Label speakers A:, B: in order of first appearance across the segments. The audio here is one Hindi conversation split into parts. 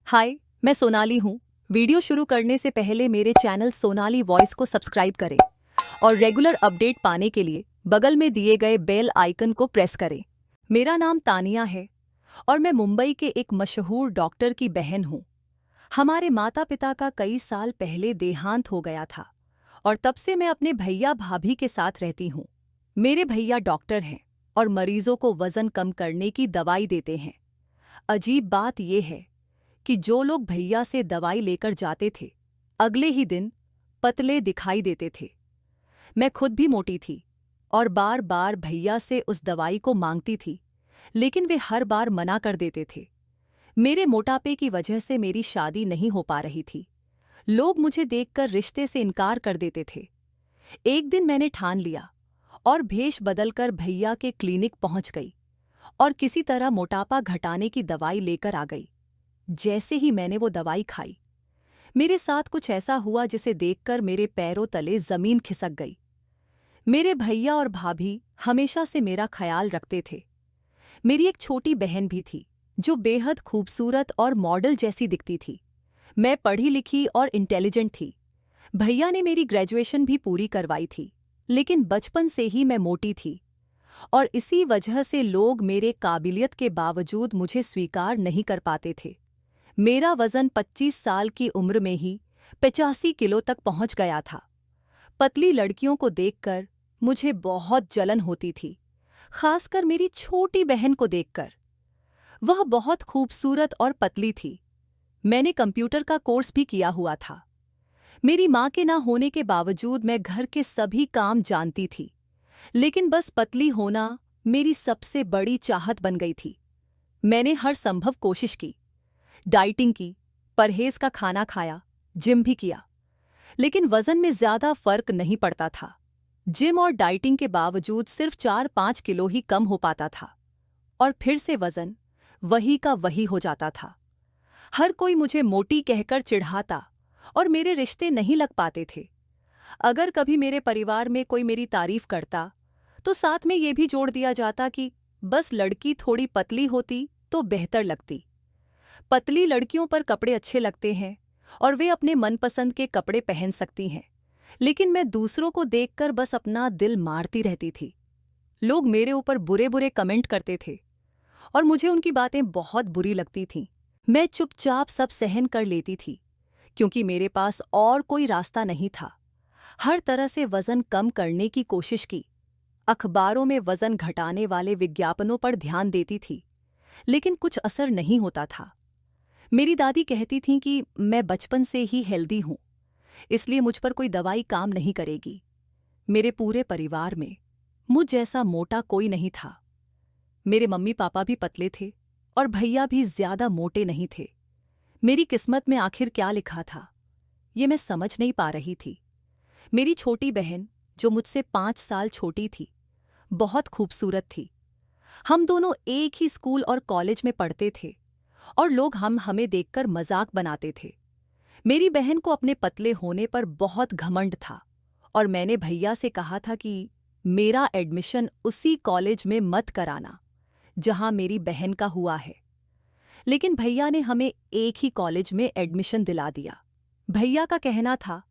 A: हाय, मैं सोनाली हूँ। वीडियो शुरू करने से पहले मेरे चैनल सोनाली वॉइस को सब्सक्राइब करें और रेगुलर अपडेट पाने के लिए बगल में दिए गए बेल आइकन को प्रेस करें। मेरा नाम तानिया है और मैं मुंबई के एक मशहूर डॉक्टर की बहन हूँ। हमारे माता पिता का कई साल पहले देहांत हो गया था और तब से मैं अपने भैया भाभी के साथ रहती हूँ। मेरे भैया डॉक्टर हैं और मरीजों को वजन कम करने की दवाई देते हैं। अजीब बात यह है कि जो लोग भैया से दवाई लेकर जाते थे, अगले ही दिन पतले दिखाई देते थे। मैं खुद भी मोटी थी और बार बार भैया से उस दवाई को मांगती थी, लेकिन वे हर बार मना कर देते थे। मेरे मोटापे की वजह से मेरी शादी नहीं हो पा रही थी। लोग मुझे देखकर रिश्ते से इनकार कर देते थे। एक दिन मैंने ठान लिया और भेष बदलकर भैया के क्लिनिक पहुंच गई और किसी तरह मोटापा घटाने की दवाई लेकर आ गई। जैसे ही मैंने वो दवाई खाई, मेरे साथ कुछ ऐसा हुआ जिसे देखकर मेरे पैरों तले जमीन खिसक गई। मेरे भैया और भाभी हमेशा से मेरा ख्याल रखते थे। मेरी एक छोटी बहन भी थी जो बेहद खूबसूरत और मॉडल जैसी दिखती थी। मैं पढ़ी लिखी और इंटेलिजेंट थी। भैया ने मेरी ग्रेजुएशन भी पूरी करवाई थी, लेकिन बचपन से ही मैं मोटी थी और इसी वजह से लोग मेरे काबिलियत के बावजूद मुझे स्वीकार नहीं कर पाते थे। मेरा वजन 25 साल की उम्र में ही 85 किलो तक पहुंच गया था। पतली लड़कियों को देखकर मुझे बहुत जलन होती थी, खासकर मेरी छोटी बहन को देखकर। वह बहुत खूबसूरत और पतली थी। मैंने कंप्यूटर का कोर्स भी किया हुआ था। मेरी माँ के ना होने के बावजूद मैं घर के सभी काम जानती थी, लेकिन बस पतली होना मेरी सबसे बड़ी चाहत बन गई थी। मैंने हर संभव कोशिश की, डाइटिंग की, परहेज का खाना खाया, जिम भी किया, लेकिन वजन में ज्यादा फर्क नहीं पड़ता था। जिम और डाइटिंग के बावजूद सिर्फ 4-5 किलो ही कम हो पाता था और फिर से वजन वही का वही हो जाता था। हर कोई मुझे मोटी कहकर चिढ़ाता और मेरे रिश्ते नहीं लग पाते थे। अगर कभी मेरे परिवार में कोई मेरी तारीफ करता, तो साथ में ये भी जोड़ दिया जाता कि बस लड़की थोड़ी पतली होती तो बेहतर लगती। पतली लड़कियों पर कपड़े अच्छे लगते हैं और वे अपने मनपसंद के कपड़े पहन सकती हैं, लेकिन मैं दूसरों को देखकर बस अपना दिल मारती रहती थी। लोग मेरे ऊपर बुरे बुरे कमेंट करते थे और मुझे उनकी बातें बहुत बुरी लगती थीं। मैं चुपचाप सब सहन कर लेती थी, क्योंकि मेरे पास और कोई रास्ता नहीं था। हर तरह से वजन कम करने की कोशिश की। अखबारों में वजन घटाने वाले विज्ञापनों पर ध्यान देती थी, लेकिन कुछ असर नहीं होता था। मेरी दादी कहती थीं कि मैं बचपन से ही हेल्दी हूँ, इसलिए मुझ पर कोई दवाई काम नहीं करेगी। मेरे पूरे परिवार में मुझ जैसा मोटा कोई नहीं था। मेरे मम्मी पापा भी पतले थे और भैया भी ज्यादा मोटे नहीं थे। मेरी किस्मत में आखिर क्या लिखा था, ये मैं समझ नहीं पा रही थी। मेरी छोटी बहन, जो मुझसे 5 साल छोटी थी, बहुत खूबसूरत थी। हम दोनों एक ही स्कूल और कॉलेज में पढ़ते थे और लोग हमें देखकर मजाक बनाते थे। मेरी बहन को अपने पतले होने पर बहुत घमंड था और मैंने भैया से कहा था कि मेरा एडमिशन उसी कॉलेज में मत कराना जहां मेरी बहन का हुआ है। लेकिन भैया ने हमें एक ही कॉलेज में एडमिशन दिला दिया। भैया का कहना था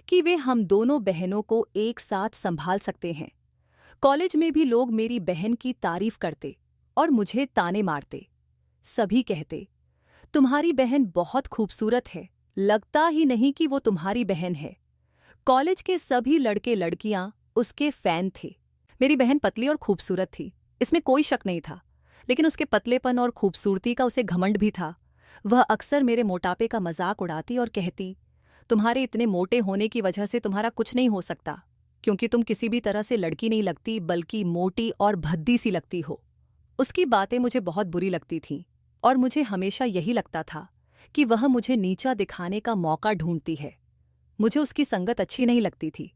A: कि वे हम दोनों बहनों को एक साथ संभाल सकते हैं। कॉलेज में भी लोग मेरी बहन की तारीफ करते और मुझे ताने मारते। सभी कहते, तुम्हारी बहन बहुत खूबसूरत है, लगता ही नहीं कि वो तुम्हारी बहन है। कॉलेज के सभी लड़के लड़कियां उसके फैन थे। मेरी बहन पतली और खूबसूरत थी, इसमें कोई शक नहीं था, लेकिन उसके पतलेपन और खूबसूरती का उसे घमंड भी था। वह अक्सर मेरे मोटापे का मजाक उड़ाती और कहती, तुम्हारे इतने मोटे होने की वजह से तुम्हारा कुछ नहीं हो सकता, क्योंकि तुम किसी भी तरह से लड़की नहीं लगती, बल्कि मोटी और भद्दी सी लगती हो। उसकी बातें मुझे बहुत बुरी लगती थीं और मुझे हमेशा यही लगता था कि वह मुझे नीचा दिखाने का मौका ढूंढती है। मुझे उसकी संगत अच्छी नहीं लगती थी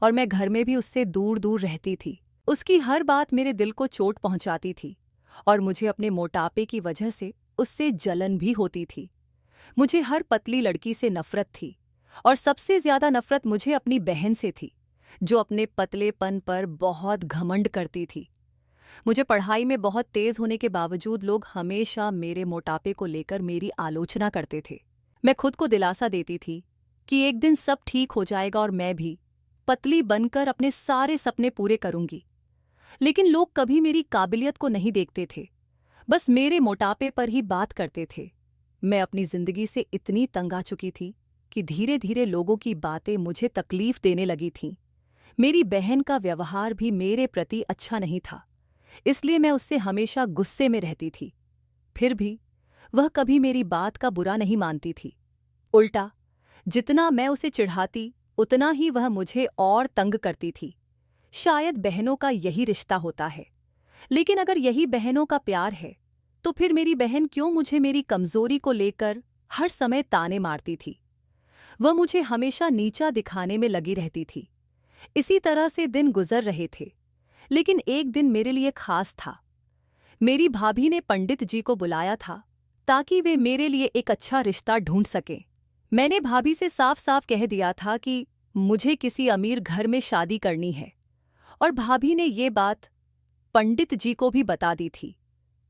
A: और मैं घर में भी उससे दूर दूर रहती थी। उसकी हर बात मेरे दिल को चोट पहुंचाती थी और मुझे अपने मोटापे की वजह से उससे जलन भी होती थी। मुझे हर पतली लड़की से नफरत थी और सबसे ज्यादा नफरत मुझे अपनी बहन से थी, जो अपने पतलेपन पर बहुत घमंड करती थी। मुझे पढ़ाई में बहुत तेज होने के बावजूद लोग हमेशा मेरे मोटापे को लेकर मेरी आलोचना करते थे। मैं खुद को दिलासा देती थी कि एक दिन सब ठीक हो जाएगा और मैं भी पतली बनकर अपने सारे सपने पूरे करूंगी। लेकिन लोग कभी मेरी काबिलियत को नहीं देखते थे, बस मेरे मोटापे पर ही बात करते थे। मैं अपनी जिंदगी से इतनी तंग आ चुकी थी कि धीरे धीरे लोगों की बातें मुझे तकलीफ देने लगी थीं। मेरी बहन का व्यवहार भी मेरे प्रति अच्छा नहीं था, इसलिए मैं उससे हमेशा गुस्से में रहती थी। फिर भी वह कभी मेरी बात का बुरा नहीं मानती थी। उल्टा, जितना मैं उसे चिढ़ाती उतना ही वह मुझे और तंग करती थी। शायद बहनों का यही रिश्ता होता है। लेकिन अगर यही बहनों का प्यार है, तो फिर मेरी बहन क्यों मुझे मेरी कमजोरी को लेकर हर समय ताने मारती थी? वह मुझे हमेशा नीचा दिखाने में लगी रहती थी। इसी तरह से दिन गुजर रहे थे। लेकिन एक दिन मेरे लिए खास था। मेरी भाभी ने पंडित जी को बुलाया था ताकि वे मेरे लिए एक अच्छा रिश्ता ढूंढ सकें। मैंने भाभी से साफ साफ कह दिया था कि मुझे किसी अमीर घर में शादी करनी है, और भाभी ने ये बात पंडित जी को भी बता दी थी।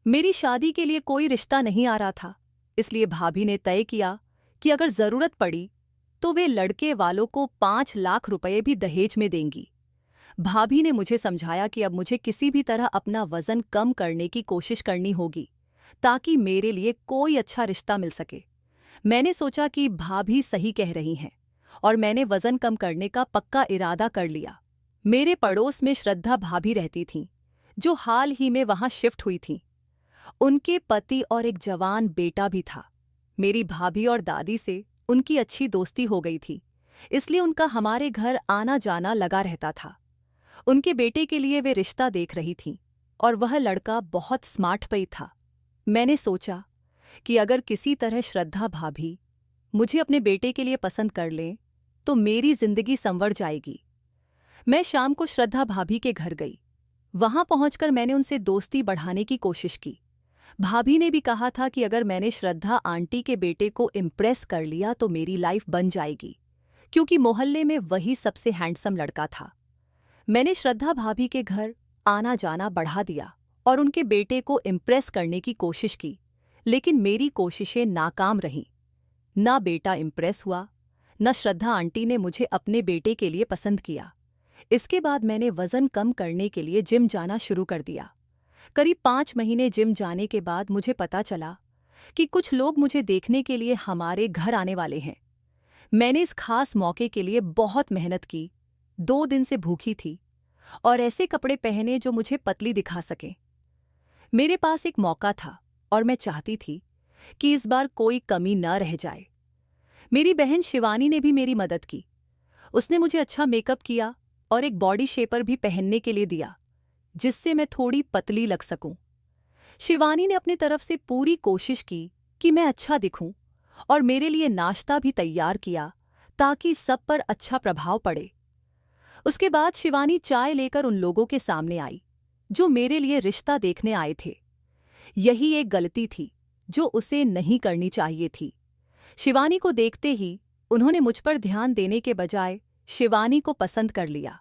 A: मेरी शादी के लिए कोई रिश्ता नहीं आ रहा था, इसलिए भाभी ने तय किया कि अगर जरूरत पड़ी तो वे लड़के वालों को 5 लाख रुपए भी दहेज में देंगी। भाभी ने मुझे समझाया कि अब मुझे किसी भी तरह अपना वजन कम करने की कोशिश करनी होगी ताकि मेरे लिए कोई अच्छा रिश्ता मिल सके। मैंने सोचा कि भाभी सही कह रही हैं और मैंने वजन कम करने का पक्का इरादा कर लिया। मेरे पड़ोस में श्रद्धा भाभी रहती थीं, जो हाल ही में वहां शिफ्ट हुई थीं। उनके पति और एक जवान बेटा भी था। मेरी भाभी और दादी से उनकी अच्छी दोस्ती हो गई थी, इसलिए उनका हमारे घर आना जाना लगा रहता था। उनके बेटे के लिए वे रिश्ता देख रही थीं और वह लड़का बहुत स्मार्ट भी था। मैंने सोचा कि अगर किसी तरह श्रद्धा भाभी मुझे अपने बेटे के लिए पसंद कर लें तो मेरी जिंदगी संवर जाएगी। मैं शाम को श्रद्धा भाभी के घर गई। वहां पहुंचकर मैंने उनसे दोस्ती बढ़ाने की कोशिश की। भाभी ने भी कहा था कि अगर मैंने श्रद्धा आंटी के बेटे को इम्प्रेस कर लिया तो मेरी लाइफ बन जाएगी, क्योंकि मोहल्ले में वही सबसे हैंडसम लड़का था। मैंने श्रद्धा भाभी के घर आना जाना बढ़ा दिया और उनके बेटे को इम्प्रेस करने की कोशिश की, लेकिन मेरी कोशिशें नाकाम रहीं। ना बेटा इम्प्रेस हुआ, न श्रद्धा आंटी ने मुझे अपने बेटे के लिए पसंद किया। इसके बाद मैंने वजन कम करने के लिए जिम जाना शुरू कर दिया। करीब 5 महीने जिम जाने के बाद मुझे पता चला कि कुछ लोग मुझे देखने के लिए हमारे घर आने वाले हैं। मैंने इस खास मौके के लिए बहुत मेहनत की, 2 दिन से भूखी थी और ऐसे कपड़े पहने जो मुझे पतली दिखा सकें। मेरे पास एक मौका था और मैं चाहती थी कि इस बार कोई कमी न रह जाए। मेरी बहन शिवानी ने भी मेरी मदद की। उसने मुझे अच्छा मेकअप किया और एक बॉडी शेपर भी पहनने के लिए दिया, जिससे मैं थोड़ी पतली लग सकूं। शिवानी ने अपनी तरफ से पूरी कोशिश की कि मैं अच्छा दिखूं और मेरे लिए नाश्ता भी तैयार किया ताकि सब पर अच्छा प्रभाव पड़े। उसके बाद शिवानी चाय लेकर उन लोगों के सामने आई जो मेरे लिए रिश्ता देखने आए थे। यही एक गलती थी जो उसे नहीं करनी चाहिए थी। शिवानी को देखते ही उन्होंने मुझ पर ध्यान देने के बजाय शिवानी को पसंद कर लिया,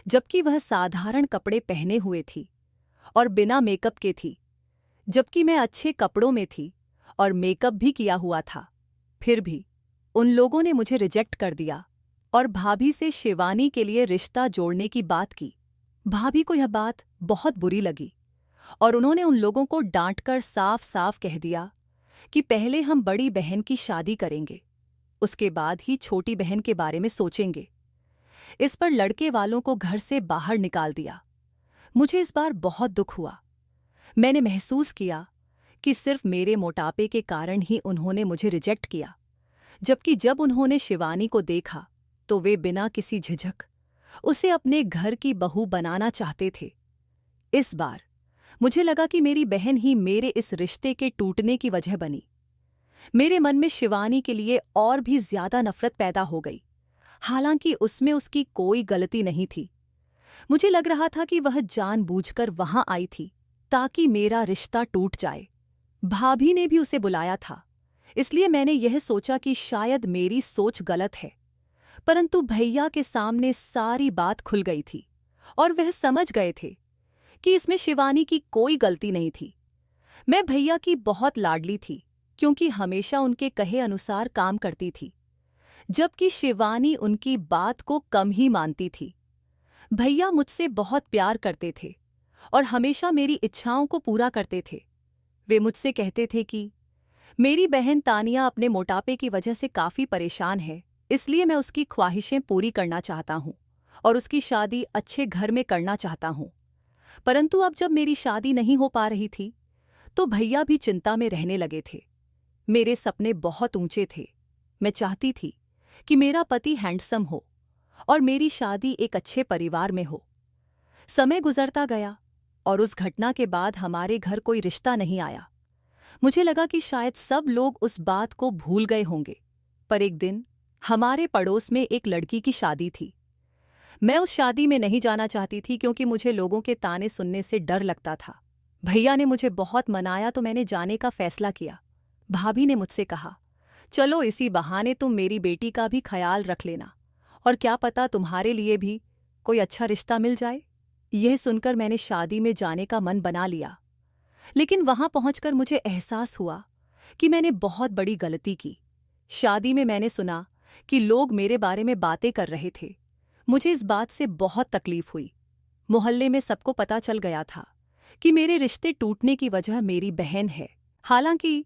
A: जबकि वह साधारण कपड़े पहने हुए थी और बिना मेकअप के थी, जबकि मैं अच्छे कपड़ों में थी और मेकअप भी किया हुआ था। फिर भी उन लोगों ने मुझे रिजेक्ट कर दिया और भाभी से शिवानी के लिए रिश्ता जोड़ने की बात की। भाभी को यह बात बहुत बुरी लगी और उन्होंने उन लोगों को डांटकर साफ साफ कह दिया कि पहले हम बड़ी बहन की शादी करेंगे, उसके बाद ही छोटी बहन के बारे में सोचेंगे। इस पर लड़के वालों को घर से बाहर निकाल दिया। मुझे इस बार बहुत दुख हुआ। मैंने महसूस किया कि सिर्फ मेरे मोटापे के कारण ही उन्होंने मुझे रिजेक्ट किया, जबकि जब उन्होंने शिवानी को देखा तो वे बिना किसी झिझक उसे अपने घर की बहू बनाना चाहते थे। इस बार मुझे लगा कि मेरी बहन ही मेरे इस रिश्ते के टूटने की वजह बनी। मेरे मन में शिवानी के लिए और भी ज्यादा नफरत पैदा हो गई, हालांकि उसमें उसकी कोई गलती नहीं थी। मुझे लग रहा था कि वह जानबूझकर वहां आई थी ताकि मेरा रिश्ता टूट जाए। भाभी ने भी उसे बुलाया था, इसलिए मैंने यह सोचा कि शायद मेरी सोच गलत है। परंतु भैया के सामने सारी बात खुल गई थी और वह समझ गए थे कि इसमें शिवानी की कोई गलती नहीं थी। मैं भैया की बहुत लाडली थी क्योंकि हमेशा उनके कहे अनुसार काम करती थी, जबकि शिवानी उनकी बात को कम ही मानती थी। भैया मुझसे बहुत प्यार करते थे और हमेशा मेरी इच्छाओं को पूरा करते थे। वे मुझसे कहते थे कि मेरी बहन तानिया अपने मोटापे की वजह से काफी परेशान है, इसलिए मैं उसकी ख्वाहिशें पूरी करना चाहता हूँ और उसकी शादी अच्छे घर में करना चाहता हूँ। परंतु अब जब मेरी शादी नहीं हो पा रही थी तो भैया भी चिंता में रहने लगे थे। मेरे सपने बहुत ऊंचे थे। मैं चाहती थी कि मेरा पति हैंडसम हो और मेरी शादी एक अच्छे परिवार में हो। समय गुजरता गया और उस घटना के बाद हमारे घर कोई रिश्ता नहीं आया। मुझे लगा कि शायद सब लोग उस बात को भूल गए होंगे, पर एक दिन हमारे पड़ोस में एक लड़की की शादी थी। मैं उस शादी में नहीं जाना चाहती थी क्योंकि मुझे लोगों के ताने सुनने से डर लगता था। भैया ने मुझे बहुत मनाया तो मैंने जाने का फैसला किया। भाभी ने मुझसे कहा, चलो इसी बहाने तुम मेरी बेटी का भी ख्याल रख लेना और क्या पता तुम्हारे लिए भी कोई अच्छा रिश्ता मिल जाए। यह सुनकर मैंने शादी में जाने का मन बना लिया, लेकिन वहां पहुंचकर मुझे एहसास हुआ कि मैंने बहुत बड़ी गलती की। शादी में मैंने सुना कि लोग मेरे बारे में बातें कर रहे थे। मुझे इस बात से बहुत तकलीफ हुई। मोहल्ले में सबको पता चल गया था कि मेरे रिश्ते टूटने की वजह मेरी बहन है। हालांकि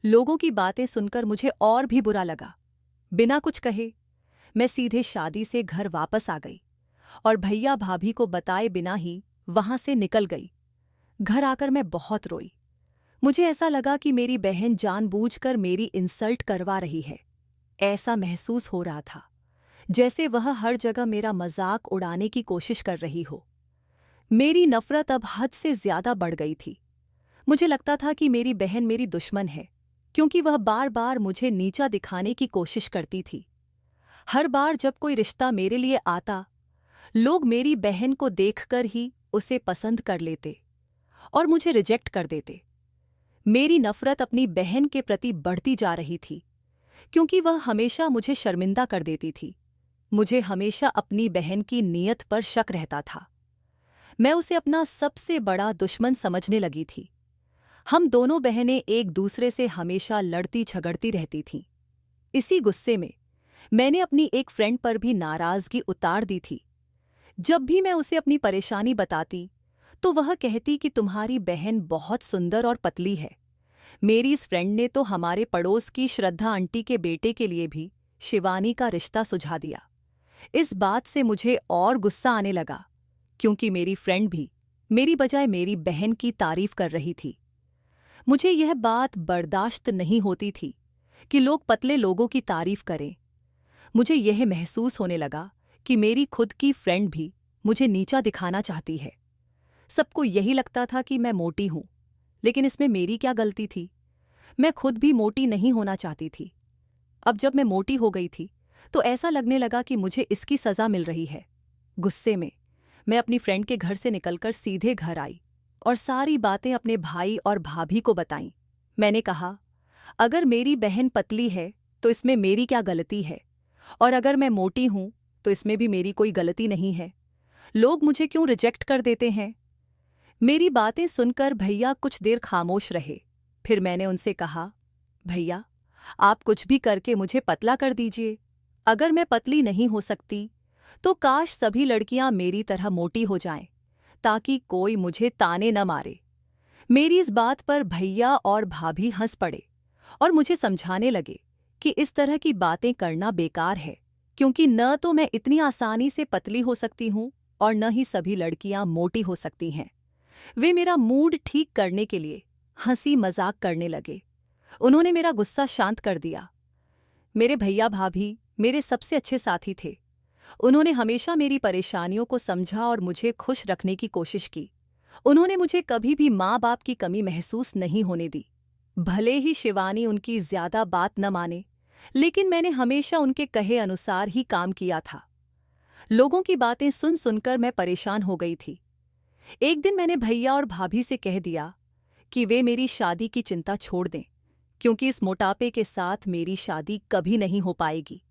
A: लोगों की बातें सुनकर मुझे और भी बुरा लगा। बिना कुछ कहे मैं सीधे शादी से घर वापस आ गई और भैया भाभी को बताए बिना ही वहां से निकल गई। घर आकर मैं बहुत रोई। मुझे ऐसा लगा कि मेरी बहन जानबूझकर मेरी इंसल्ट करवा रही है। ऐसा महसूस हो रहा था जैसे वह हर जगह मेरा मजाक उड़ाने की कोशिश कर रही हो। मेरी नफरत अब हद से ज्यादा बढ़ गई थी। मुझे लगता था कि मेरी बहन मेरी दुश्मन है क्योंकि वह बार बार मुझे नीचा दिखाने की कोशिश करती थी। हर बार जब कोई रिश्ता मेरे लिए आता, लोग मेरी बहन को देखकर ही उसे पसंद कर लेते और मुझे रिजेक्ट कर देते। मेरी नफरत अपनी बहन के प्रति बढ़ती जा रही थी क्योंकि वह हमेशा मुझे शर्मिंदा कर देती थी। मुझे हमेशा अपनी बहन की नीयत पर शक रहता था। मैं उसे अपना सबसे बड़ा दुश्मन समझने लगी थी। हम दोनों बहनें एक दूसरे से हमेशा लड़ती झगड़ती रहती थीं। इसी गुस्से में मैंने अपनी एक फ्रेंड पर भी नाराजगी उतार दी थी। जब भी मैं उसे अपनी परेशानी बताती तो वह कहती कि तुम्हारी बहन बहुत सुंदर और पतली है। मेरी इस फ्रेंड ने तो हमारे पड़ोस की श्रद्धा आंटी के बेटे के लिए भी शिवानी का रिश्ता सुझा दिया। इस बात से मुझे और गुस्सा आने लगा क्योंकि मेरी फ्रेंड भी मेरी बजाय मेरी बहन की तारीफ कर रही थी। मुझे यह बात बर्दाश्त नहीं होती थी कि लोग पतले लोगों की तारीफ करें। मुझे यह महसूस होने लगा कि मेरी खुद की फ्रेंड भी मुझे नीचा दिखाना चाहती है। सबको यही लगता था कि मैं मोटी हूं, लेकिन इसमें मेरी क्या गलती थी? मैं खुद भी मोटी नहीं होना चाहती थी। अब जब मैं मोटी हो गई थी तो ऐसा लगने लगा कि मुझे इसकी सजा मिल रही है। गुस्से में मैं अपनी फ्रेंड के घर से निकलकर सीधे घर आई और सारी बातें अपने भाई और भाभी को बताईं। मैंने कहा, अगर मेरी बहन पतली है तो इसमें मेरी क्या गलती है, और अगर मैं मोटी हूं तो इसमें भी मेरी कोई गलती नहीं है। लोग मुझे क्यों रिजेक्ट कर देते हैं? मेरी बातें सुनकर भैया कुछ देर खामोश रहे। फिर मैंने उनसे कहा, भैया आप कुछ भी करके मुझे पतला कर दीजिए। अगर मैं पतली नहीं हो सकती तो काश सभी लड़कियां मेरी तरह मोटी हो जाएं, ताकि कोई मुझे ताने न मारे। मेरी इस बात पर भैया और भाभी हंस पड़े और मुझे समझाने लगे कि इस तरह की बातें करना बेकार है, क्योंकि न तो मैं इतनी आसानी से पतली हो सकती हूं और न ही सभी लड़कियां मोटी हो सकती हैं। वे मेरा मूड ठीक करने के लिए हंसी मजाक करने लगे। उन्होंने मेरा गुस्सा शांत कर दिया। मेरे भैया भाभी मेरे सबसे अच्छे साथी थे। उन्होंने हमेशा मेरी परेशानियों को समझा और मुझे खुश रखने की कोशिश की। उन्होंने मुझे कभी भी माँ बाप की कमी महसूस नहीं होने दी। भले ही शिवानी उनकी ज्यादा बात न माने, लेकिन मैंने हमेशा उनके कहे अनुसार ही काम किया था। लोगों की बातें सुन सुनकर मैं परेशान हो गई थी। एक दिन मैंने भैया और भाभी से कह दिया कि वे मेरी शादी की चिंता छोड़ दें, क्योंकि इस मोटापे के साथ मेरी शादी कभी नहीं हो पाएगी।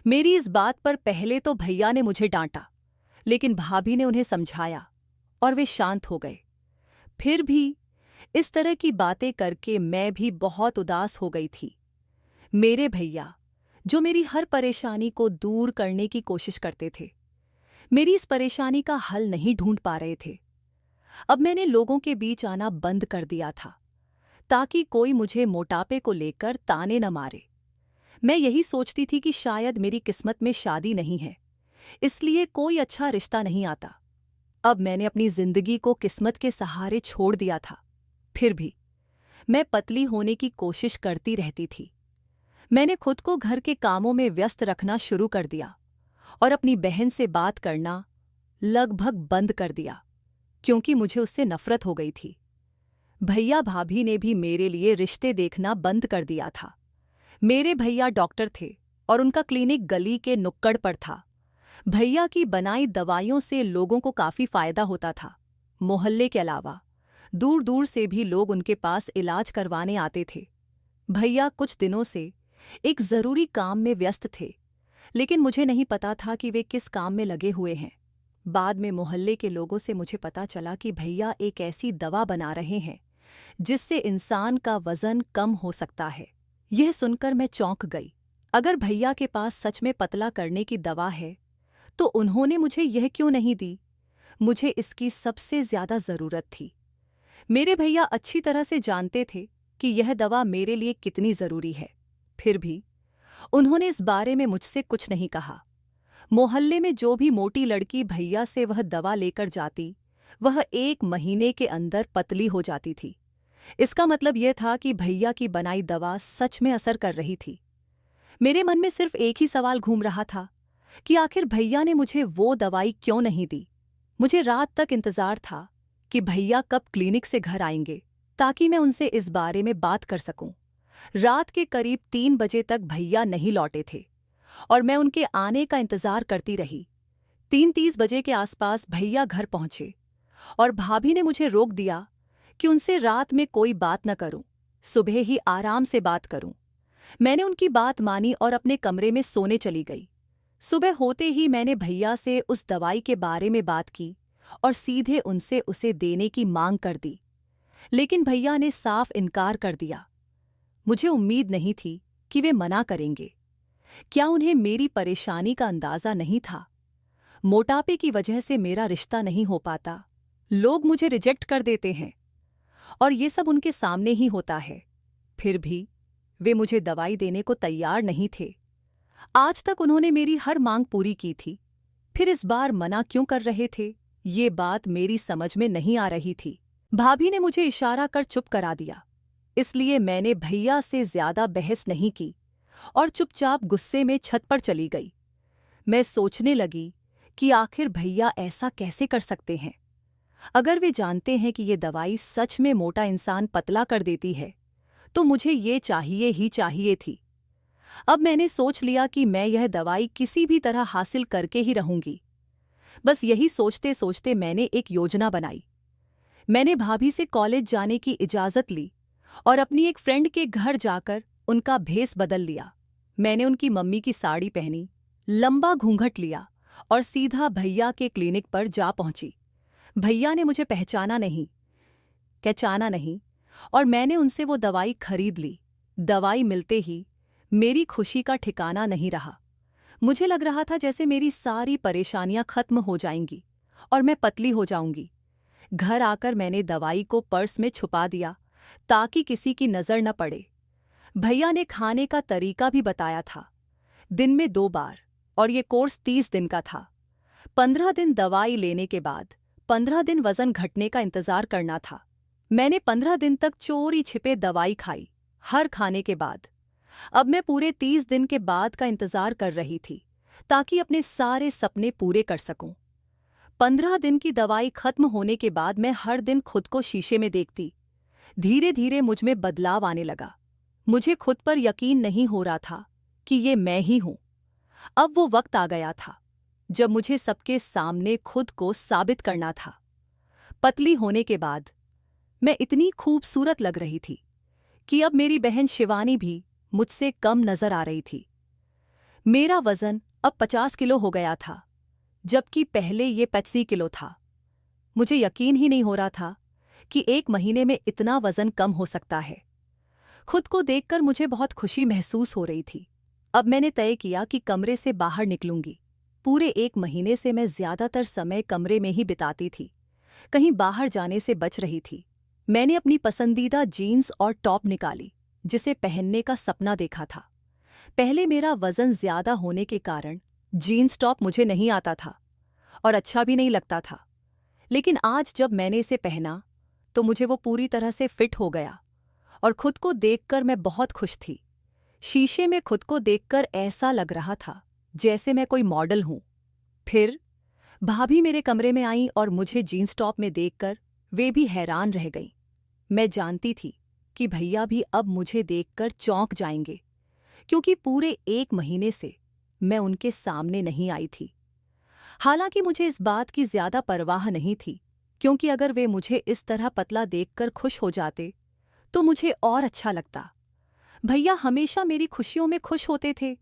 A: मेरी इस बात पर पहले तो भैया ने मुझे डांटा, लेकिन भाभी ने उन्हें समझाया और वे शांत हो गए। फिर भी इस तरह की बातें करके मैं भी बहुत उदास हो गई थी। मेरे भैया, जो मेरी हर परेशानी को दूर करने की कोशिश करते थे, मेरी इस परेशानी का हल नहीं ढूंढ पा रहे थे। अब मैंने लोगों के बीच आना बंद कर दिया था, ताकि कोई मुझे मोटापे को लेकर ताने न मारे। मैं यही सोचती थी कि शायद मेरी किस्मत में शादी नहीं है, इसलिए कोई अच्छा रिश्ता नहीं आता। अब मैंने अपनी जिंदगी को किस्मत के सहारे छोड़ दिया था। फिर भी मैं पतली होने की कोशिश करती रहती थी। मैंने खुद को घर के कामों में व्यस्त रखना शुरू कर दिया और अपनी बहन से बात करना लगभग बंद कर दिया, क्योंकि मुझे उससे नफरत हो गई थी। भैया भाभी ने भी मेरे लिए रिश्ते देखना बंद कर दिया था। मेरे भैया डॉक्टर थे और उनका क्लिनिक गली के नुक्कड़ पर था। भैया की बनाई दवाइयों से लोगों को काफी फायदा होता था। मोहल्ले के अलावा दूर दूर से भी लोग उनके पास इलाज करवाने आते थे। भैया कुछ दिनों से एक जरूरी काम में व्यस्त थे, लेकिन मुझे नहीं पता था कि वे किस काम में लगे हुए हैं। बाद में मोहल्ले के लोगों से मुझे पता चला कि भैया एक ऐसी दवा बना रहे हैं जिससे इंसान का वजन कम हो सकता है। यह सुनकर मैं चौंक गई। अगर भैया के पास सच में पतला करने की दवा है, तो उन्होंने मुझे यह क्यों नहीं दी? मुझे इसकी सबसे ज्यादा जरूरत थी। मेरे भैया अच्छी तरह से जानते थे कि यह दवा मेरे लिए कितनी जरूरी है। फिर भी उन्होंने इस बारे में मुझसे कुछ नहीं कहा। मोहल्ले में जो भी मोटी लड़की भैया से वह दवा लेकर जाती, वह 1 महीने के अंदर पतली हो जाती थी। इसका मतलब यह था कि भैया की बनाई दवा सच में असर कर रही थी। मेरे मन में सिर्फ एक ही सवाल घूम रहा था कि आखिर भैया ने मुझे वो दवाई क्यों नहीं दी। मुझे रात तक इंतजार था कि भैया कब क्लिनिक से घर आएंगे, ताकि मैं उनसे इस बारे में बात कर सकूं। रात के करीब 3 बजे तक भैया नहीं लौटे थे और मैं उनके आने का इंतजार करती रही। 3:30 बजे के आसपास भैया घर पहुंचे और भाभी ने मुझे रोक दिया कि उनसे रात में कोई बात न करूं, सुबह ही आराम से बात करूं। मैंने उनकी बात मानी और अपने कमरे में सोने चली गई। सुबह होते ही मैंने भैया से उस दवाई के बारे में बात की और सीधे उनसे उसे देने की मांग कर दी, लेकिन भैया ने साफ इनकार कर दिया। मुझे उम्मीद नहीं थी कि वे मना करेंगे। क्या उन्हें मेरी परेशानी का अंदाजा नहीं था? मोटापे की वजह से मेरा रिश्ता नहीं हो पाता, लोग मुझे रिजेक्ट कर देते हैं और ये सब उनके सामने ही होता है। फिर भी वे मुझे दवाई देने को तैयार नहीं थे। आज तक उन्होंने मेरी हर मांग पूरी की थी, फिर इस बार मना क्यों कर रहे थे, ये बात मेरी समझ में नहीं आ रही थी। भाभी ने मुझे इशारा कर चुप करा दिया, इसलिए मैंने भैया से ज्यादा बहस नहीं की और चुपचाप गुस्से में छत पर चली गई। मैं सोचने लगी कि आखिर भैया ऐसा कैसे कर सकते हैं। अगर वे जानते हैं कि ये दवाई सच में मोटा इंसान पतला कर देती है, तो मुझे ये चाहिए ही चाहिए थी। अब मैंने सोच लिया कि मैं यह दवाई किसी भी तरह हासिल करके ही रहूंगी। बस यही सोचते सोचते मैंने एक योजना बनाई। मैंने भाभी से कॉलेज जाने की इजाज़त ली और अपनी एक फ्रेंड के घर जाकर उनका भेस बदल लिया। मैंने उनकी मम्मी की साड़ी पहनी, लंबा घूंघट लिया और सीधा भैया के क्लिनिक पर जा पहुंची। भैया ने मुझे पहचाना नहीं और मैंने उनसे वो दवाई खरीद ली। दवाई मिलते ही मेरी खुशी का ठिकाना नहीं रहा। मुझे लग रहा था जैसे मेरी सारी परेशानियां खत्म हो जाएंगी और मैं पतली हो जाऊंगी। घर आकर मैंने दवाई को पर्स में छुपा दिया ताकि किसी की नज़र न पड़े। भैया ने खाने का तरीका भी बताया था, दिन में 2 बार, और ये कोर्स 30 दिन का था। 15 दिन दवाई लेने के बाद 15 दिन वजन घटने का इंतजार करना था। मैंने 15 दिन तक चोरी छिपे दवाई खाई, हर खाने के बाद। अब मैं पूरे 30 दिन के बाद का इंतजार कर रही थी ताकि अपने सारे सपने पूरे कर सकूं। 15 दिन की दवाई खत्म होने के बाद मैं हर दिन खुद को शीशे में देखती। धीरे धीरे मुझ में बदलाव आने लगा। मुझे खुद पर यकीन नहीं हो रहा था कि ये मैं ही हूं। अब वो वक्त आ गया था जब मुझे सबके सामने खुद को साबित करना था। पतली होने के बाद मैं इतनी खूबसूरत लग रही थी कि अब मेरी बहन शिवानी भी मुझसे कम नजर आ रही थी। मेरा वजन अब 50 किलो हो गया था, जबकि पहले ये 85 किलो था। मुझे यकीन ही नहीं हो रहा था कि 1 महीने में इतना वजन कम हो सकता है। खुद को देखकर मुझे बहुत खुशी महसूस हो रही थी। अब मैंने तय किया कि कमरे से बाहर निकलूंगी। पूरे 1 महीने से मैं ज्यादातर समय कमरे में ही बिताती थी, कहीं बाहर जाने से बच रही थी। मैंने अपनी पसंदीदा जीन्स और टॉप निकाली, जिसे पहनने का सपना देखा था। पहले मेरा वजन ज्यादा होने के कारण जीन्स टॉप मुझे नहीं आता था और अच्छा भी नहीं लगता था। लेकिन आज जब मैंने इसे पहना तो मुझे वो पूरी तरह से फिट हो गया और खुद को देखकर मैं बहुत खुश थी। शीशे में खुद को देखकर ऐसा लग रहा था जैसे मैं कोई मॉडल हूं। फिर भाभी मेरे कमरे में आईं और मुझे जीन्स टॉप में देखकर वे भी हैरान रह गईं। मैं जानती थी कि भैया भी अब मुझे देखकर चौंक जाएंगे, क्योंकि पूरे 1 महीने से मैं उनके सामने नहीं आई थी। हालांकि मुझे इस बात की ज्यादा परवाह नहीं थी, क्योंकि अगर वे मुझे इस तरह पतला देखकर खुश हो जाते तो मुझे और अच्छा लगता। भैया हमेशा मेरी खुशियों में खुश होते थे।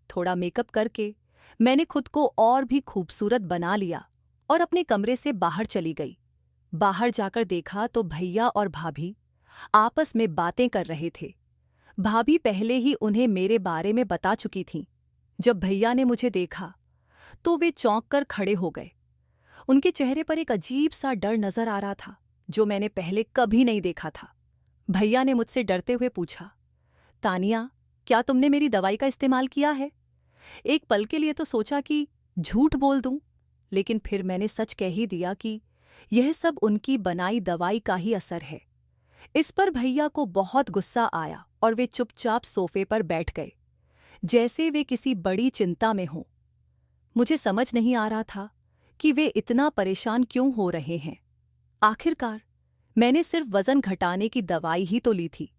A: थोड़ा मेकअप करके मैंने खुद को और भी खूबसूरत बना लिया और अपने कमरे से बाहर चली गई। बाहर जाकर देखा तो भैया और भाभी आपस में बातें कर रहे थे। भाभी पहले ही उन्हें मेरे बारे में बता चुकी थीं। जब भैया ने मुझे देखा तो वे चौंक कर खड़े हो गए। उनके चेहरे पर एक अजीब सा डर नजर आ रहा था, जो मैंने पहले कभी नहीं देखा था। भैया ने मुझसे डरते हुए पूछा, तानिया, क्या तुमने मेरी दवाई का इस्तेमाल किया है? एक पल के लिए तो सोचा कि झूठ बोल दूं, लेकिन फिर मैंने सच कह ही दिया कि यह सब उनकी बनाई दवाई का ही असर है। इस पर भैया को बहुत गुस्सा आया और वे चुपचाप सोफे पर बैठ गए, जैसे वे किसी बड़ी चिंता में हों। मुझे समझ नहीं आ रहा था कि वे इतना परेशान क्यों हो रहे हैं। आखिरकार मैंने सिर्फ वजन घटाने की दवाई ही तो ली थी,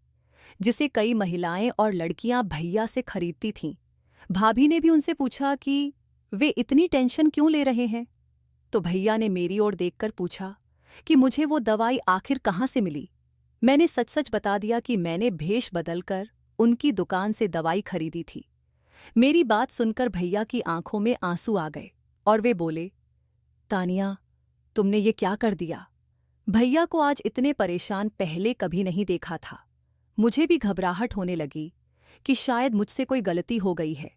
A: जिसे कई महिलाएं और लड़कियां भैया से खरीदती थीं। भाभी ने भी उनसे पूछा कि वे इतनी टेंशन क्यों ले रहे हैं। तो भैया ने मेरी ओर देखकर पूछा कि मुझे वो दवाई आखिर कहाँ से मिली। मैंने सच सच बता दिया कि मैंने भेष बदलकर उनकी दुकान से दवाई खरीदी थी। मेरी बात सुनकर भैया की आंखों में आंसू आ गए और वे बोले, तानिया, तुमने ये क्या कर दिया? भैया को आज इतने परेशान पहले कभी नहीं देखा था। मुझे भी घबराहट होने लगी कि शायद मुझसे कोई गलती हो गई है।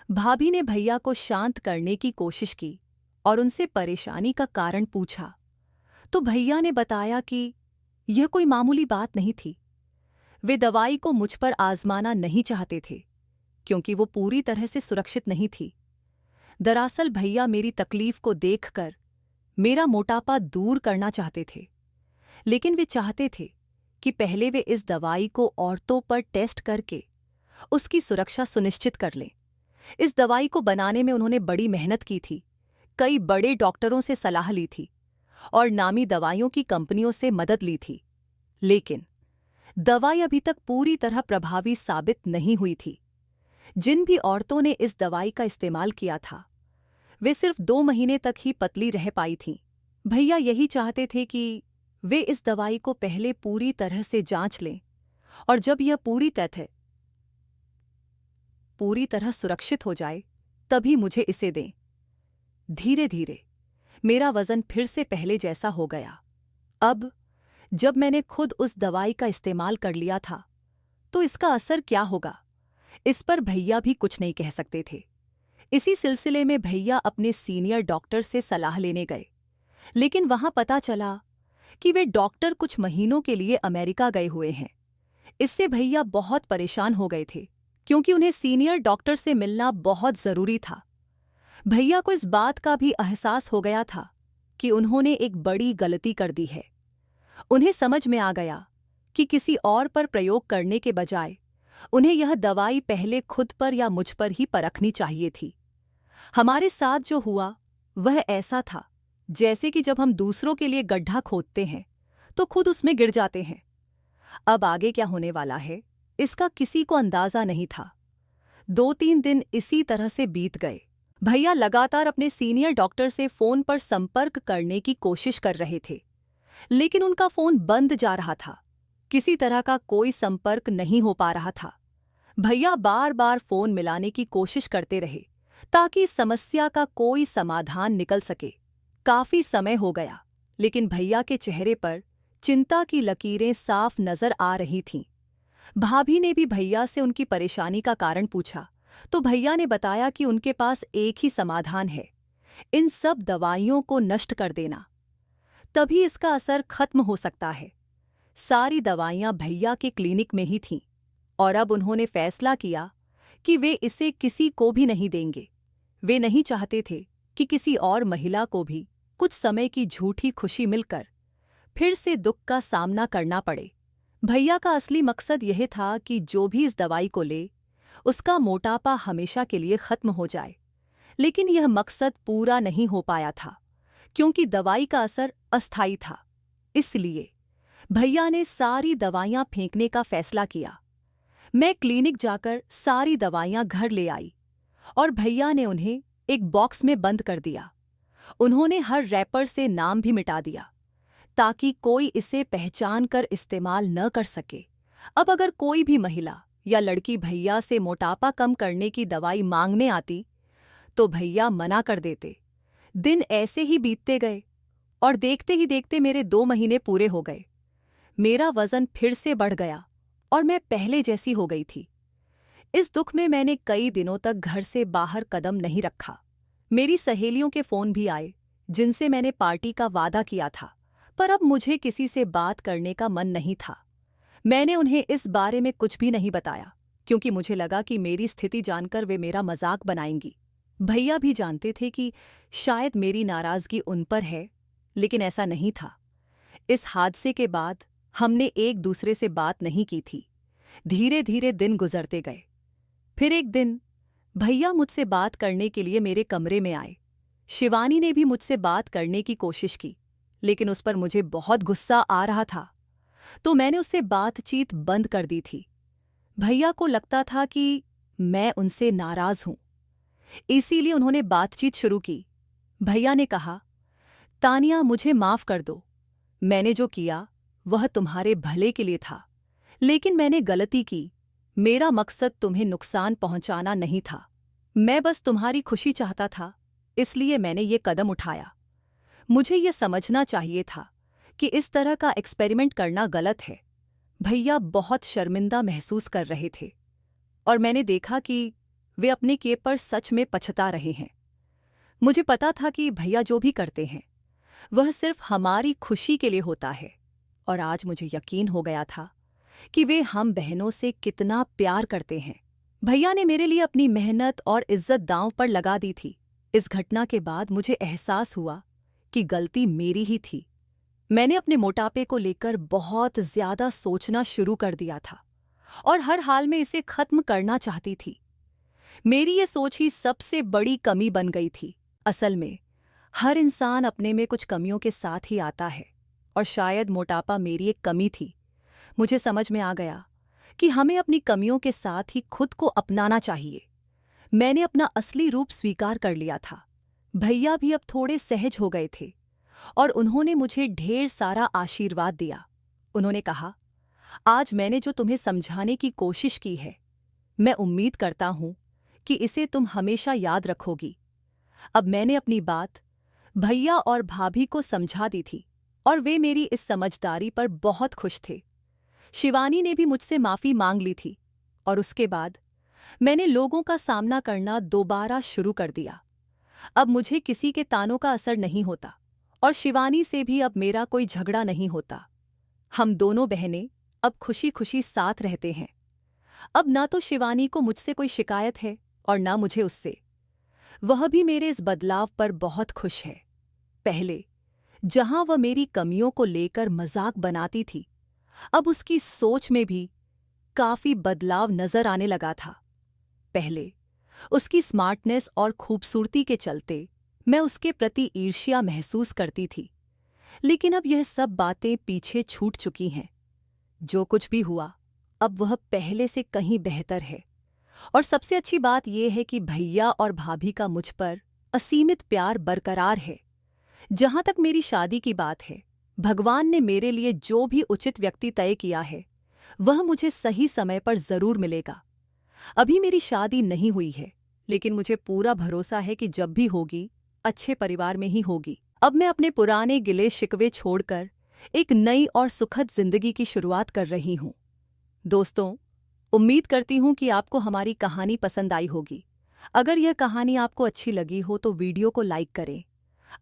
A: भाभी ने भैया को शांत करने की कोशिश की और उनसे परेशानी का कारण पूछा, तो भैया ने बताया कि यह कोई मामूली बात नहीं थी। वे दवाई को मुझ पर आजमाना नहीं चाहते थे, क्योंकि वो पूरी तरह से सुरक्षित नहीं थी। दरअसल भैया मेरी तकलीफ को देखकर मेरा मोटापा दूर करना चाहते थे, लेकिन वे चाहते थे कि पहले वे इस दवाई को औरतों पर टेस्ट करके उसकी सुरक्षा सुनिश्चित कर लें। इस दवाई को बनाने में उन्होंने बड़ी मेहनत की थी, कई बड़े डॉक्टरों से सलाह ली थी और नामी दवाइयों की कंपनियों से मदद ली थी, लेकिन दवाई अभी तक पूरी तरह प्रभावी साबित नहीं हुई थी। जिन भी औरतों ने इस दवाई का इस्तेमाल किया था, वे सिर्फ 2 महीने तक ही पतली रह पाई थीं। भैया यही चाहते थे कि वे इस दवाई को पहले पूरी तरह से जांच लें और जब यह पूरी तरह सुरक्षित हो जाए तभी मुझे इसे दें। धीरे धीरे मेरा वजन फिर से पहले जैसा हो गया। अब जब मैंने खुद उस दवाई का इस्तेमाल कर लिया था तो इसका असर क्या होगा, इस पर भैया भी कुछ नहीं कह सकते थे। इसी सिलसिले में भैया अपने सीनियर डॉक्टर से सलाह लेने गए, लेकिन वहां पता चला कि वे डॉक्टर कुछ महीनों के लिए अमेरिका गए हुए हैं। इससे भैया बहुत परेशान हो गए थे, क्योंकि उन्हें सीनियर डॉक्टर से मिलना बहुत जरूरी था। भैया को इस बात का भी एहसास हो गया था कि उन्होंने एक बड़ी गलती कर दी है। उन्हें समझ में आ गया कि किसी और पर प्रयोग करने के बजाय उन्हें यह दवाई पहले खुद पर या मुझ पर ही परखनी चाहिए थी। हमारे साथ जो हुआ वह ऐसा था जैसे कि जब हम दूसरों के लिए गड्ढा खोदते हैं तो खुद उसमें गिर जाते हैं। अब आगे क्या होने वाला है, इसका किसी को अंदाजा नहीं था। 2-3 दिन इसी तरह से बीत गए। भैया लगातार अपने सीनियर डॉक्टर से फोन पर संपर्क करने की कोशिश कर रहे थे, लेकिन उनका फोन बंद जा रहा था। किसी तरह का कोई संपर्क नहीं हो पा रहा था। भैया बार बार फोन मिलाने की कोशिश करते रहे ताकि इस समस्या का कोई समाधान निकल सके। काफी समय हो गया, लेकिन भैया के चेहरे पर चिंता की लकीरें साफ नजर आ रही थीं। भाभी ने भी भैया से उनकी परेशानी का कारण पूछा, तो भैया ने बताया कि उनके पास एक ही समाधान है, इन सब दवाइयों को नष्ट कर देना। तभी इसका असर खत्म हो सकता है। सारी दवाइयां भैया के क्लिनिक में ही थीं, और अब उन्होंने फैसला किया कि वे इसे किसी को भी नहीं देंगे। वे नहीं चाहते थे कि किसी और महिला को भी कुछ समय की झूठी खुशी मिलकर फिर से दुख का सामना करना पड़े। भैया का असली मकसद यह था कि जो भी इस दवाई को ले, उसका मोटापा हमेशा के लिए खत्म हो जाए। लेकिन यह मकसद पूरा नहीं हो पाया था, क्योंकि दवाई का असर अस्थायी था। इसलिए भैया ने सारी दवाइयां फेंकने का फैसला किया। मैं क्लिनिक जाकर सारी दवाइयां घर ले आई और भैया ने उन्हें एक बॉक्स में बंद कर दिया। उन्होंने हर रैपर से नाम भी मिटा दिया, ताकि कोई इसे पहचान कर इस्तेमाल न कर सके। अब अगर कोई भी महिला या लड़की भैया से मोटापा कम करने की दवाई मांगने आती, तो भैया मना कर देते। दिन ऐसे ही बीतते गए और देखते ही देखते मेरे 2 महीने पूरे हो गए। मेरा वजन फिर से बढ़ गया और मैं पहले जैसी हो गई थी। इस दुख में मैंने कई दिनों तक घर से बाहर कदम नहीं रखा। मेरी सहेलियों के फोन भी आए, जिनसे मैंने पार्टी का वादा किया था, पर अब मुझे किसी से बात करने का मन नहीं था। मैंने उन्हें इस बारे में कुछ भी नहीं बताया, क्योंकि मुझे लगा कि मेरी स्थिति जानकर वे मेरा मजाक बनाएंगी। भैया भी जानते थे कि शायद मेरी नाराजगी उन पर है, लेकिन ऐसा नहीं था। इस हादसे के बाद हमने एक दूसरे से बात नहीं की थी। धीरे धीरे दिन गुजरते गए। फिर एक दिन भैया मुझसे बात करने के लिए मेरे कमरे में आए। शिवानी ने भी मुझसे बात करने की कोशिश की, लेकिन उस पर मुझे बहुत गुस्सा आ रहा था, तो मैंने उससे बातचीत बंद कर दी थी। भैया को लगता था कि मैं उनसे नाराज हूं, इसीलिए उन्होंने बातचीत शुरू की। भैया ने कहा, तानिया, मुझे माफ कर दो। मैंने जो किया वह तुम्हारे भले के लिए था, लेकिन मैंने गलती की। मेरा मकसद तुम्हें नुकसान पहुंचाना नहीं था। मैं बस तुम्हारी खुशी चाहता था, इसलिए मैंने ये कदम उठाया। मुझे ये समझना चाहिए था कि इस तरह का एक्सपेरिमेंट करना गलत है। भैया बहुत शर्मिंदा महसूस कर रहे थे, और मैंने देखा कि वे अपने किए पर सच में पछता रहे हैं। मुझे पता था कि भैया जो भी करते हैं वह सिर्फ हमारी खुशी के लिए होता है, और आज मुझे यकीन हो गया था कि वे हम बहनों से कितना प्यार करते हैं। भैया ने मेरे लिए अपनी मेहनत और इज्जत दांव पर लगा दी थी। इस घटना के बाद मुझे एहसास हुआ कि गलती मेरी ही थी। मैंने अपने मोटापे को लेकर बहुत ज्यादा सोचना शुरू कर दिया था और हर हाल में इसे खत्म करना चाहती थी। मेरी ये सोच ही सबसे बड़ी कमी बन गई थी। असल में हर इंसान अपने में कुछ कमियों के साथ ही आता है, और शायद मोटापा मेरी एक कमी थी। मुझे समझ में आ गया कि हमें अपनी कमियों के साथ ही खुद को अपनाना चाहिए। मैंने अपना असली रूप स्वीकार कर लिया था। भैया भी अब थोड़े सहज हो गए थे, और उन्होंने मुझे ढेर सारा आशीर्वाद दिया। उन्होंने कहा, आज मैंने जो तुम्हें समझाने की कोशिश की है, मैं उम्मीद करता हूं कि इसे तुम हमेशा याद रखोगी। अब मैंने अपनी बात भैया और भाभी को समझा दी थी, और वे मेरी इस समझदारी पर बहुत खुश थे। शिवानी ने भी मुझसे माफी मांग ली थी, और उसके बाद मैंने लोगों का सामना करना दोबारा शुरू कर दिया। अब मुझे किसी के तानों का असर नहीं होता, और शिवानी से भी अब मेरा कोई झगड़ा नहीं होता। हम दोनों बहनें अब खुशी खुशी साथ रहते हैं। अब ना तो शिवानी को मुझसे कोई शिकायत है और ना मुझे उससे। वह भी मेरे इस बदलाव पर बहुत खुश है। पहले जहां वह मेरी कमियों को लेकर मजाक बनाती थी, अब उसकी सोच में भी काफी बदलाव नजर आने लगा था। पहले उसकी स्मार्टनेस और खूबसूरती के चलते मैं उसके प्रति ईर्ष्या महसूस करती थी, लेकिन अब यह सब बातें पीछे छूट चुकी हैं। जो कुछ भी हुआ, अब वह पहले से कहीं बेहतर है। और सबसे अच्छी बात यह है कि भैया और भाभी का मुझ पर असीमित प्यार बरकरार है। जहां तक मेरी शादी की बात है, भगवान ने मेरे लिए जो भी उचित व्यक्ति तय किया है, वह मुझे सही समय पर जरूर मिलेगा। अभी मेरी शादी नहीं हुई है, लेकिन मुझे पूरा भरोसा है कि जब भी होगी, अच्छे परिवार में ही होगी। अब मैं अपने पुराने गिले शिकवे छोड़कर एक नई और सुखद जिंदगी की शुरुआत कर रही हूँ। दोस्तों, उम्मीद करती हूँ कि आपको हमारी कहानी पसंद आई होगी। अगर यह कहानी आपको अच्छी लगी हो तो वीडियो को लाइक करें।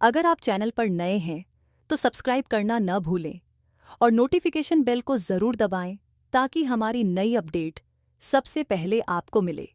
A: अगर आप चैनल पर नए हैं तो सब्सक्राइब करना न भूलें और नोटिफिकेशन बेल को ज़रूर दबाएं ताकि हमारी नई अपडेट सबसे पहले आपको मिले।